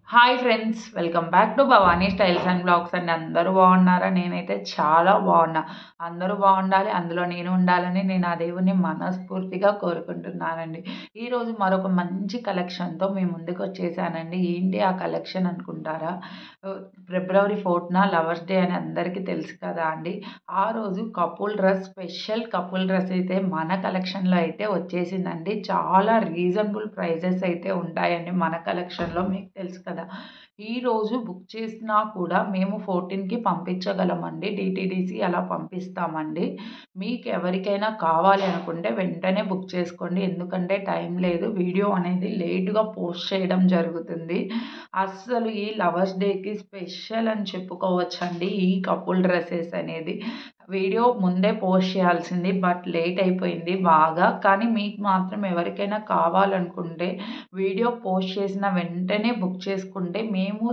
Hi friends, welcome back to Bhavani styles and blogs అండి. అందరూ బాగున్నారా? నేనైతే చాలా బాగున్నా. అందరూ బాగుండాలి, అందులో నేను ఉండాలని నేను ఆ దేవుని మనస్ఫూర్తిగా కోరుకుంటున్నానండి. ఈరోజు మరొక మంచి కలెక్షన్తో మీ ముందుకు వచ్చేసానండి. ఏంటి ఆ కలెక్షన్ అనుకుంటారా? ఫిబ్రవరి 4న లవర్స్ డే అని అందరికీ తెలుసు కదా అండి. ఆ రోజు స్పెషల్ కపుల్ డ్రెస్ అయితే మన కలెక్షన్లో అయితే వచ్చేసిందండి. చాలా రీజనబుల్ ప్రైజెస్ అయితే ఉంటాయండి మన కలెక్షన్లో, మీకు తెలుసు కదా. ఈరోజు బుక్ చేసినా కూడా మేము 14కి పంపించగలమండి. డిటీడీసీ అలా పంపిస్తామండి. మీకు ఎవరికైనా కావాలి అనుకుంటే వెంటనే బుక్ చేసుకోండి. ఎందుకంటే టైం లేదు. వీడియో అనేది లేట్గా పోస్ట్ చేయడం జరుగుతుంది. అస్సలు ఈ లవర్స్ డేకి స్పెషల్ అని చెప్పుకోవచ్చండి ఈ కపుల్ డ్రెస్సెస్ అనేది. వీడియో ముందే పోస్ట్ చేయాల్సింది, బట్ లేట్ అయిపోయింది బాగా. కానీ మీకు మాత్రం ఎవరికైనా కావాలనుకుంటే వీడియో పోస్ట్ చేసిన వెంటనే బుక్ చేసుకుంటే మేము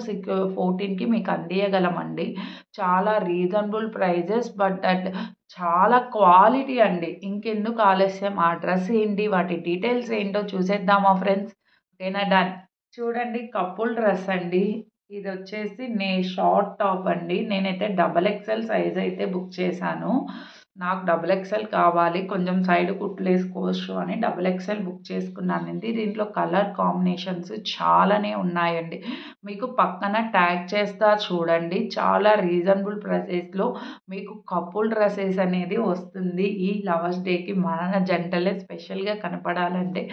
14కి మీకు అందియగలమండి. చాలా రీజనబుల్ ప్రైజెస్, బట్ దట్ చాలా క్వాలిటీ అండి. ఇంకెందుకు ఆలస్యం, ఆ డ్రెస్ ఏంటి, వాటి డీటెయిల్స్ ఏంటో చూసేద్దామా ఫ్రెండ్స్? ఓకేనా? డన్. చూడండి, కపుల్ డ్రెస్ అండి. ఇది వచ్చేసి షార్ట్ టాప్ అండి. నేనైతే డబల్ ఎక్సెల్ సైజ్ అయితే బుక్ చేశాను. నాకు డబుల్ ఎక్సెల్ కావాలి, కొంచెం సైడ్ కుట్లు వేసుకోవచ్చు అని డబుల్ ఎక్సెల్ బుక్ చేసుకున్నానండి. దీంట్లో కలర్ కాంబినేషన్స్ చాలానే ఉన్నాయండి. మీకు పక్కన ట్యాగ్ చేస్తా చూడండి. చాలా రీజనబుల్ ప్రైసెస్లో మీకు కపుల్ డ్రెస్సెస్ అనేది వస్తుంది. ఈ లవర్స్ డేకి మన జంటలే స్పెషల్గా కనపడాలంటే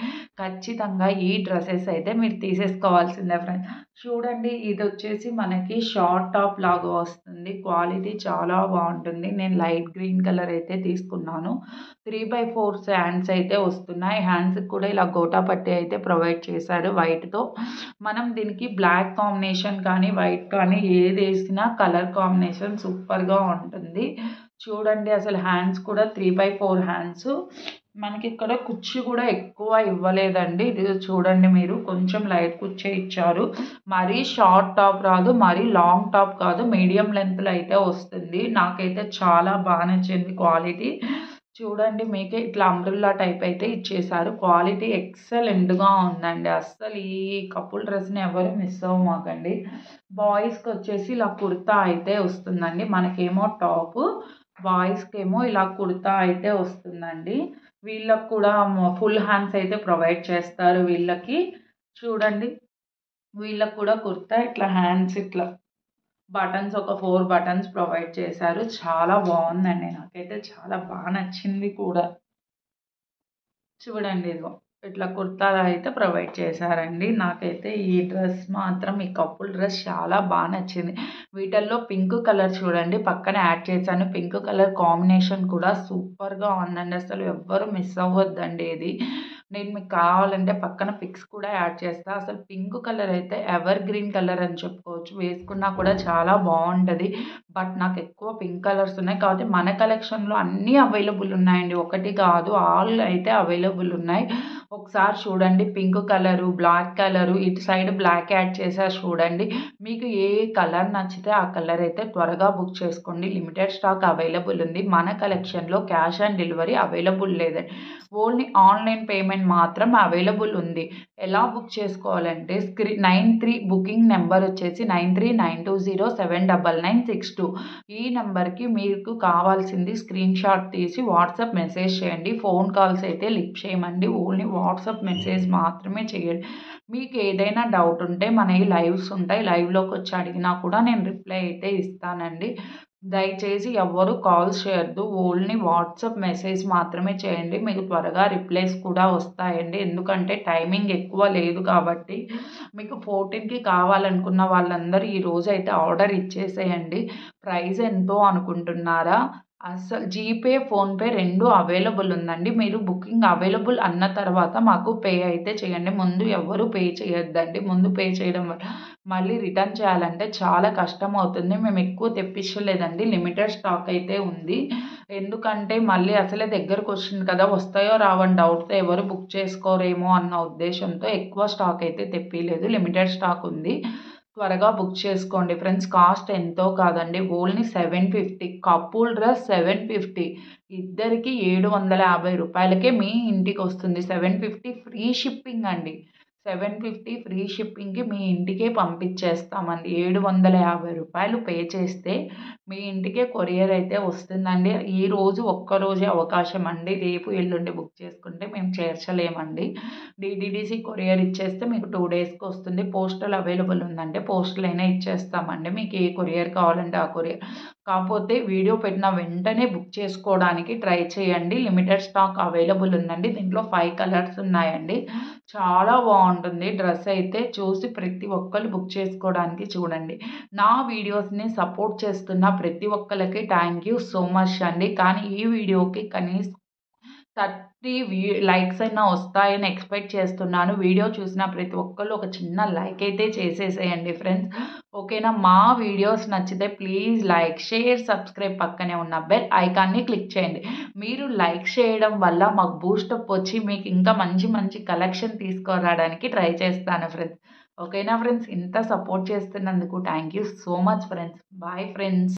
ఖచ్చితంగా ఈ డ్రెస్సెస్ అయితే మీరు తీసేసుకోవాల్సిందే ఫ్రెండ్స్. చూడండి, ఇది వచ్చేసి మనకి షార్ట్ టాప్ లాగా వస్తుంది. క్వాలిటీ చాలా బాగుంటుంది. నేను లైట్ గ్రీన్ కలర్ అయితే తీసుకున్నాను. 3/4 హ్యాండ్స్ అయితే వస్తున్నాయి. హ్యాండ్స్కి కూడా ఇలా గోటా పట్టి అయితే ప్రొవైడ్ చేశారు వైట్తో. మనం దీనికి బ్లాక్ కాంబినేషన్ కానీ వైట్ కానీ ఏది వేసినా కలర్ కాంబినేషన్ సూపర్గా ఉంటుంది. చూడండి, అసలు హ్యాండ్స్ కూడా 3/4 హ్యాండ్స్. మనకి ఇక్కడ కుచ్చు కూడా ఎక్కువ ఇవ్వలేదండి. ఇది చూడండి, మీరు కొంచెం లైట్ కుచ్చే ఇచ్చారు. మరీ షార్ట్ టాప్ రాదు, మరీ లాంగ్ టాప్ కాదు, మీడియం లెంత్లో అయితే వస్తుంది. నాకైతే చాలా బాగా నచ్చింది క్వాలిటీ. చూడండి, మీకే ఇట్లా అంబ్రెల్లా టైప్ అయితే ఇచ్చేసారు. క్వాలిటీ ఎక్సలెంట్గా ఉందండి. అస్సలు ఈ కపుల్ డ్రెస్ని ఎవరు మిస్ అవ్వమాకండి. బాయ్స్కి వచ్చేసి ఇలా కుర్తా అయితే వస్తుందండి. మనకేమో టాప్, బాయ్స్కి ఏమో ఇలా కుర్తా అయితే వస్తుందండి. వీళ్ళకి కూడా ఫుల్ హ్యాండ్స్ అయితే ప్రొవైడ్ చేస్తారు వీళ్ళకి. చూడండి, వీళ్ళకి కూడా కుర్తా ఇట్లా హ్యాండ్స్ ఇట్లా బటన్స్ ఒక 4 బటన్స్ ప్రొవైడ్ చేశారు. చాలా బాగుందండి. నాకైతే చాలా బాగా నచ్చింది కూడా. చూడండి, ఇదిగో ఇట్లా కుర్తాలు అయితే ప్రొవైడ్ చేశారండి. నాకైతే ఈ డ్రెస్ మాత్రం, ఈ కపుల్ డ్రెస్ చాలా బాగా నచ్చింది. వీటిల్లో పింక్ కలర్ చూడండి, పక్కన యాడ్ చేశాను. పింక్ కలర్ కాంబినేషన్ కూడా సూపర్గా ఉందండి. అసలు ఎవ్వరు మిస్ అవ్వద్దండి ఇది. నేను మీకు కావాలంటే పక్కన పిక్స్ కూడా యాడ్ చేస్తా. అసలు పింక్ కలర్ అయితే ఎవర్ గ్రీన్ కలర్ అని చెప్పుకోవచ్చు. వేసుకున్నా కూడా చాలా బాగుంటుంది. బట్ నాకు ఎక్కువ పింక్ కలర్స్ ఉన్నాయి కాబట్టి మన కలెక్షన్లో అన్నీ అవైలబుల్ ఉన్నాయండి. ఒకటి కాదు, ఆల్ అయితే అవైలబుల్ ఉన్నాయి. ఒకసారి చూడండి, పింక్ కలరు, బ్లాక్ కలరు, ఇటు సైడ్ బ్లాక్ యాడ్ చేశారు చూడండి. మీకు ఏ కలర్ నచ్చితే ఆ కలర్ అయితే త్వరగా బుక్ చేసుకోండి. లిమిటెడ్ స్టాక్ అవైలబుల్ ఉంది. మన కలెక్షన్లో క్యాష్ ఆన్ డెలివరీ అవైలబుల్ లేదండి. ఓన్లీ ఆన్లైన్ పేమెంట్ మాత్రం అవైలబుల్ ఉంది. ఎలా బుక్ చేసుకోవాలంటే 93 బుకింగ్ నెంబర్ వచ్చేసి 9392079962. ఈ నెంబర్కి మీకు కావాల్సింది స్క్రీన్ షాట్ తీసి వాట్సాప్ మెసేజ్ చేయండి. ఫోన్ కాల్స్ అయితే లిఫ్ట్ చేయమండి. ఓన్లీ వాట్సాప్ మెసేజ్ మాత్రమే చేయండి. మీకు ఏదైనా డౌట్ ఉంటే మన ఈ లైవ్స్ ఉంటాయి, లైవ్లోకి వచ్చి అడిగినా కూడా నేను రిప్లై అయితే ఇస్తానండి. దయచేసి ఎవ్వరు కాల్స్ చేయొద్దు. ఓన్లీ వాట్సాప్ మెసేజ్ మాత్రమే చేయండి. మీకు త్వరగా రిప్లైస్ కూడా వస్తాయండి. ఎందుకంటే టైమింగ్ ఎక్కువ లేదు కాబట్టి. మీకు 14కి కావాలనుకున్న వాళ్ళందరూ ఈరోజు అయితే ఆర్డర్ ఇచ్చేసేయండి. ప్రైస్ ఎంతో అనుకుంటున్నారా? అసలు జీపే, ఫోన్‌పే 2 అవైలబుల్ ఉందండి. మీరు బుకింగ్ అవైలబుల్ అన్న తర్వాత మాకు పే అయితే చేయండి. ముందు ఎవ్వరు పే చేయొద్దండి. ముందు పే చేయడం వల్ల మళ్ళీ రిటర్న్ చేయాలంటే చాలా కష్టమవుతుంది. మేము ఎక్కువ తెప్పించలేదండి. లిమిటెడ్ స్టాక్ అయితే ఉంది. ఎందుకంటే మళ్ళీ అసలే దగ్గరకొచ్చింది కదా, వస్తాయో రావో అని డౌట్‌తో ఎవరు బుక్ చేసుకోరేమో అన్న ఉద్దేశంతో ఎక్కువ స్టాక్ అయితే తెప్పియలేదు. లిమిటెడ్ స్టాక్ ఉంది. త్వరగా బుక్ చేసుకోండి ఫ్రెండ్స్. కాస్ట్ ఎంతో కాదండి, ఓన్లీ 750. Couple dress 750. ఇద్దరికి 750 రూపాయలకే మీ ఇంటికి వస్తుంది. 750 ఫ్రీ షిప్పింగ్ అండి. 750 ఫ్రీ షిప్పింగ్‌కి మీ ఇంటికే పంపించేస్తామండి. రూ. 750 పే చేస్తే మీ ఇంటికే కొరియర్ అయితే వస్తుందండి. ఈరోజు ఒక్కరోజే అవకాశం అండి. రేపు, ఎల్లుండి బుక్ చేసుకుంటే మేము చేర్చలేమండి. డీటీడీసీ కొరియర్ ఇచ్చేస్తే మీకు 2 డేస్‌కి వస్తుంది. పోస్టల్ అవైలబుల్ ఉందంటే పోస్టల్ అయినా ఇచ్చేస్తామండి. మీకు ఏ కొరియర్ కావాలంటే ఆ కొరియర్. కాకపోతే వీడియో పెట్టిన వెంటనే బుక్ చేసుకోవడానికి ట్రై చేయండి. లిమిటెడ్ స్టాక్ అవైలబుల్ ఉందండి. దీంట్లో 5 కలర్స్ ఉన్నాయండి. చాలా బాగుంటుంది డ్రెస్ అయితే. చూసి ప్రతి ఒక్కళ్ళు బుక్ చేసుకోవడానికి చూడండి. నా వీడియోస్‌ని సపోర్ట్ చేస్తున్న ప్రతి ఒక్కళ్ళకి థ్యాంక్ యూ సో మచ్ అండి. కానీ ఈ వీడియోకి కనీసం 30 లైక్స్ అయినా వస్తాయని ఎక్స్‌పెక్ట్ చేస్తున్నాను. వీడియో చూసిన ప్రతి ఒక్కళ్ళు ఒక చిన్న లైక్ అయితే చేసేసేయండి ఫ్రెండ్స్. ఓకేనా? మా వీడియోస్ నచ్చితే ప్లీజ్ లైక్, షేర్, సబ్స్క్రైబ్ పక్కనే ఉన్న బెల్ ఐకాన్‌ని క్లిక్ చేయండి. మీరు లైక్ చేయడం వల్ల మాకు బూస్టప్ వచ్చి మీకు ఇంకా మంచి మంచి కలెక్షన్ తీసుకురావడానికి ట్రై చేస్తాను ఫ్రెండ్స్. ఓకేనా ఫ్రెండ్స్? ఇంత సపోర్ట్ చేస్తున్నందుకు thank you so much friends. Bye friends.